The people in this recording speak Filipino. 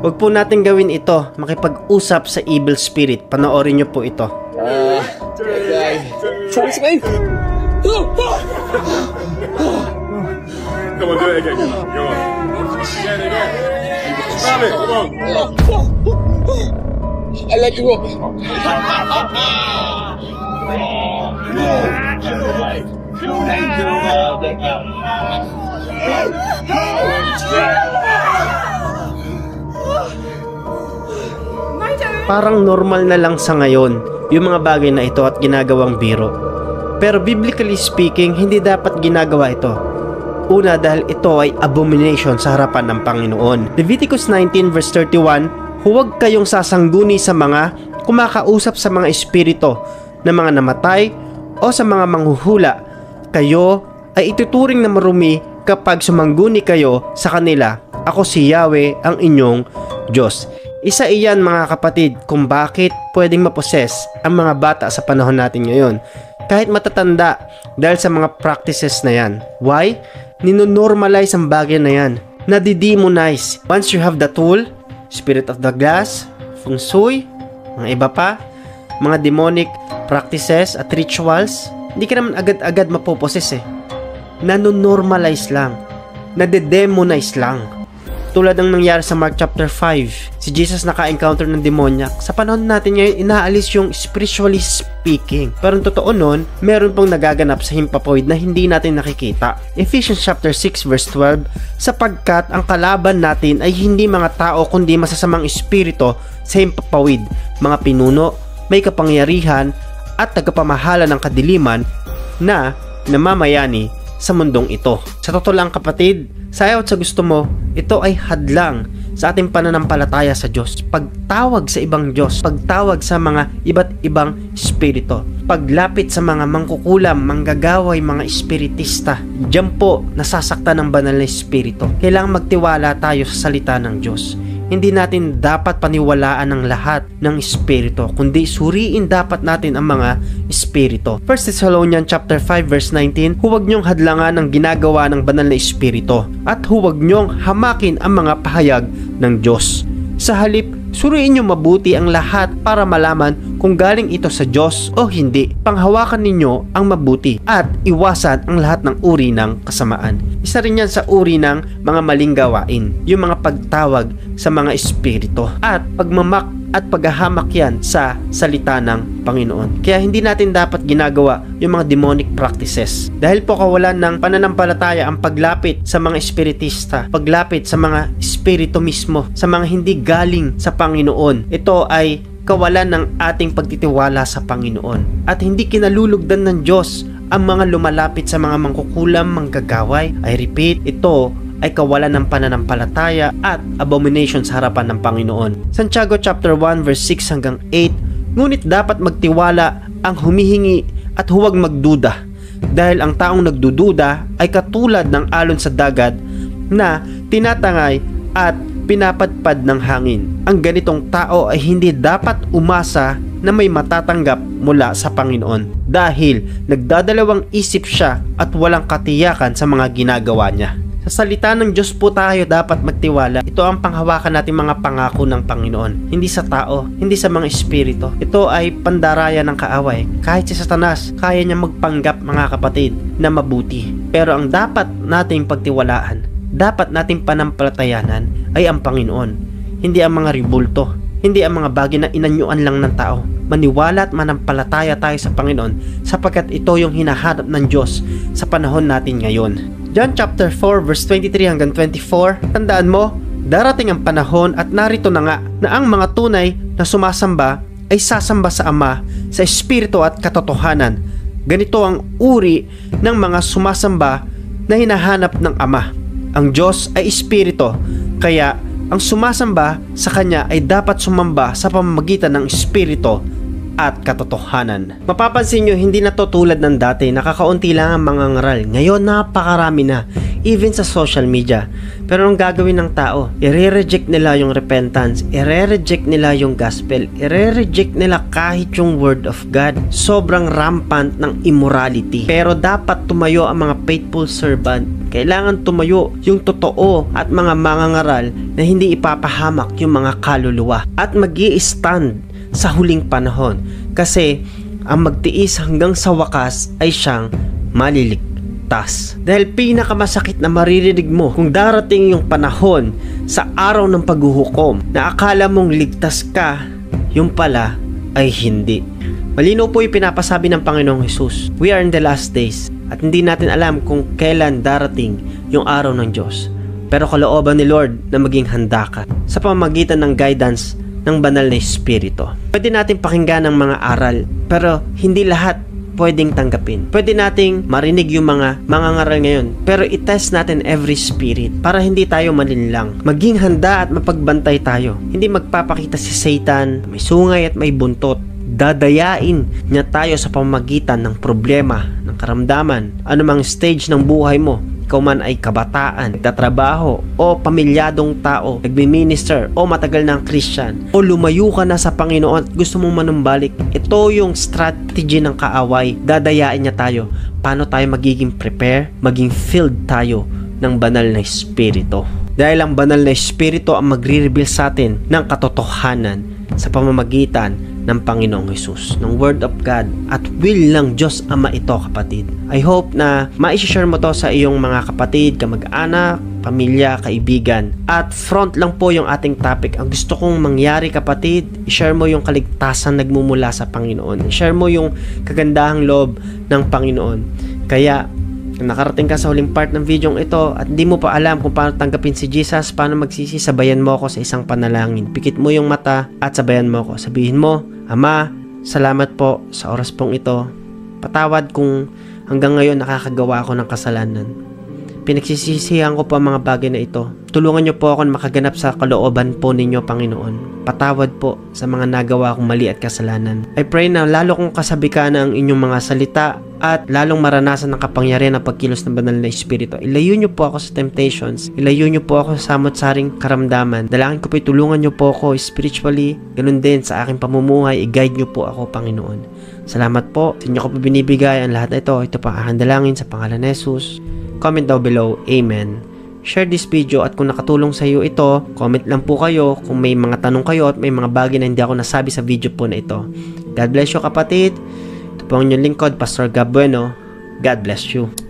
Huwag po natin gawin ito, makipag-usap sa evil spirit. Panoorin nyo po ito. Come on, do it again. Go on. Again. Stop it. Come on. I let you go. Parang normal na lang sa ngayon yung mga bagay na ito at ginagawang biro. Pero biblically speaking, hindi dapat ginagawa ito. Una, dahil ito ay abomination sa harapan ng Panginoon. Leviticus 19 verse 31, huwag kayong sasangguni sa mga kumakausap sa mga espiritu na mga namatay o sa mga manghuhula. Kayo ay ituturing na marumi kapag sumangguni kayo sa kanila. Ako si Yahweh ang inyong Diyos. Isa iyan mga kapatid kung bakit pwedeng maposes ang mga bata sa panahon natin ngayon. Kahit matatanda dahil sa mga practices na yan. Why? Ninonormalize ang bagay na yan. Nadidemonize. Once you have the tool, spirit of the glass, feng shui, mga iba pa, mga demonic practices at rituals, hindi ka naman agad-agad mapoposes eh. Nanonormalize lang. Nadedemonize lang. Tulad ng nangyari sa Mark chapter 5, si Jesus naka-encounter ng demoniac. Sa panahon natin ngayon, inaalis yung spiritually speaking. Pero ang totoo nun, meron pong nagaganap sa himpapawid na hindi natin nakikita. Ephesians chapter 6 verse 12, sapagkat ang kalaban natin ay hindi mga tao kundi masasamang espiritu sa himpapawid, mga pinuno, may kapangyarihan at tagapamahala ng kadiliman na namamayani sa mundong ito. Sa totoo lang kapatid, sa ayaw at sa gusto mo, ito ay hadlang sa ating pananampalataya sa Diyos. Pagtawag sa ibang Diyos, pagtawag sa mga iba't ibang espiritu, paglapit sa mga mangkukulam, manggagaway, mga espiritista. Diyan po nasasaktan ng banal na espiritu. Kailangang magtiwala tayo sa salita ng Diyos. Hindi natin dapat paniwalaan ang lahat ng espiritu, kundi suriin dapat natin ang mga espiritu. 1 Thessalonians chapter 5 verse 19, huwag niyong hadlangan ang ginagawa ng banal na espiritu at huwag niyong hamakin ang mga pahayag ng Diyos. Sa halip, suriin niyo mabuti ang lahat para malaman kung galing ito sa Diyos o hindi. Panghawakan ninyo ang mabuti at iwasan ang lahat ng uri ng kasamaan. Isa rin yan sa uri ng mga maling gawain, yung mga pagtawag sa mga espiritu at pagmamak at paghahamak yan sa salita ng Panginoon. Kaya hindi natin dapat ginagawa yung mga demonic practices. Dahil po kawalan ng pananampalataya ang paglapit sa mga espiritista, paglapit sa mga espiritu mismo, sa mga hindi galing sa Panginoon. Ito ay kawalan ng ating pagtitiwala sa Panginoon. At hindi kinalulugdan ng Diyos ang mga lumalapit sa mga mangkukulam, manggagaway. I repeat, ito ay kawalan ng pananampalataya at abomination sa harapan ng Panginoon. Santiago chapter 1 verse 6 hanggang 8, ngunit dapat magtiwala ang humihingi at huwag magduda, dahil ang taong nagdududa ay katulad ng alon sa dagat na tinatangay at pinapadpad ng hangin. Ang ganitong tao ay hindi dapat umasa na may matatanggap mula sa Panginoon, dahil nagdadalawang isip siya at walang katiyakan sa mga ginagawa niya. Sa salita ng Diyos po tayo dapat magtiwala. Ito ang panghawakan nating mga pangako ng Panginoon. Hindi sa tao, hindi sa mga espiritu. Ito ay pandaraya ng kaaway. Kahit si Satanas, kaya niya magpanggap mga kapatid na mabuti. Pero ang dapat nating pagtiwalaan, dapat nating panampalatayanan ay ang Panginoon. Hindi ang mga ribulto, hindi ang mga bagay na inanyuan lang ng tao. Maniwala at manampalataya tayo sa Panginoon sapagkat ito yung hinahanap ng Diyos sa panahon natin ngayon. John chapter 4 verse 23 hanggang 24, tandaan mo, darating ang panahon at narito na nga na ang mga tunay na sumasamba ay sasamba sa Ama sa espiritu at katotohanan. Ganito ang uri ng mga sumasamba na hinahanap ng Ama. Ang Diyos ay espiritu, kaya ang sumasamba sa Kanya ay dapat sumamba sa pamamagitan ng espiritu at katotohanan. Mapapansin nyo, hindi na to tulad ng dati, nakakaunti lang ang mga ngaral. Ngayon napakarami na. even sa social media. Pero anong gagawin ng tao? I-reject nila yung repentance, i-reject nila yung gospel, i-reject nila kahit yung word of God. Sobrang rampant ng immorality. Pero dapat tumayo ang mga faithful servant. Kailangan tumayo yung totoo at mga mangangaral na hindi ipapahamak yung mga kaluluwa at mag-i-stand sa huling panahon. Kasi ang magtiis hanggang sa wakas ay siyang maliligtas. Dahil pinakamasakit na maririnig mo kung darating yung panahon sa araw ng paghuhukom na akala mong ligtas ka, yung pala ay hindi. Malinaw po yung pinapasabi ng Panginoong Hesus. We are in the last days at hindi natin alam kung kailan darating yung araw ng Diyos. Pero kalooban ni Lord na maging handa ka sa pamamagitan ng guidance ng banal na Espiritu. Pwede natin pakinggan ng mga aral, pero hindi lahat pwedeng tanggapin. Pwede nating marinig yung mga mangangaral ngayon, pero itest natin every spirit para hindi tayo malinlang. Maging handa at mapagbantay tayo. Hindi magpapakita si Satan, may sungay at may buntot. Dadayain niya tayo sa pamamagitan ng problema, ng karamdaman, anumang stage ng buhay mo. Ikaw man ay kabataan, nagtatrabaho, o pamilyadong tao, nagmi-minister, o matagal na ang Christian, o lumayo ka na sa Panginoon at gusto mong manumbalik. Ito yung strategy ng kaaway. Dadayain niya tayo. Paano tayo magiging prepare, maging filled tayo ng banal na Espiritu. Dahil ang banal na Espiritu ang magre-reveal sa atin ng katotohanan sa pamamagitan ng Panginoong Hesus, ng Word of God at will ng Diyos Ama ito, kapatid. I hope na ma-share mo to sa iyong mga kapatid, kamag-anak, pamilya, kaibigan. At front lang po yung ating topic. Ang gusto kong mangyari, kapatid, i-share mo yung kaligtasan nagmumula sa Panginoon. I-share mo yung kagandahang loob ng Panginoon. Kaya kung nakarating ka sa huling part ng video ito at hindi mo pa alam kung paano tanggapin si Jesus, paano magsisi, sabayan mo ako sa isang panalangin. Pikit mo yung mata at sabayan mo ako. Sabihin mo, Ama, salamat po sa oras pong ito. Patawad kung hanggang ngayon nakakagawa ako ng kasalanan. Pinagsisisihan ko po ang mga bagay na ito. Tulungan niyo po ako na makaganap sa kalooban po ninyo, Panginoon. Patawad po sa mga nagawa kong mali at kasalanan. I pray na lalo kong kasabikan ang inyong mga salita at lalong maranasan ng kapangyarihan ng pagkilos ng banal na Espiritu. Ilayo niyo po ako sa temptations. Ilayo niyo po ako sa samot-saring karamdaman. Dalangin ko po, tulungan niyo po ako spiritually. Ganun din sa aking pamumuhay. I-guide niyo po ako, Panginoon. Salamat po. Sa inyo ko po binibigay ang lahat na ito. Ito pa ang dalangin sa pangalan ni Jesus. Comment down below. Amen. Share this video at kung nakatulong sa iyo ito, comment lang po kayo kung may mga tanong kayo at may mga bagay na hindi ako nasabi sa video po na ito. God bless you, kapatid. Ito po ang inyong lingkod, Pastor Gab Bueno. God bless you.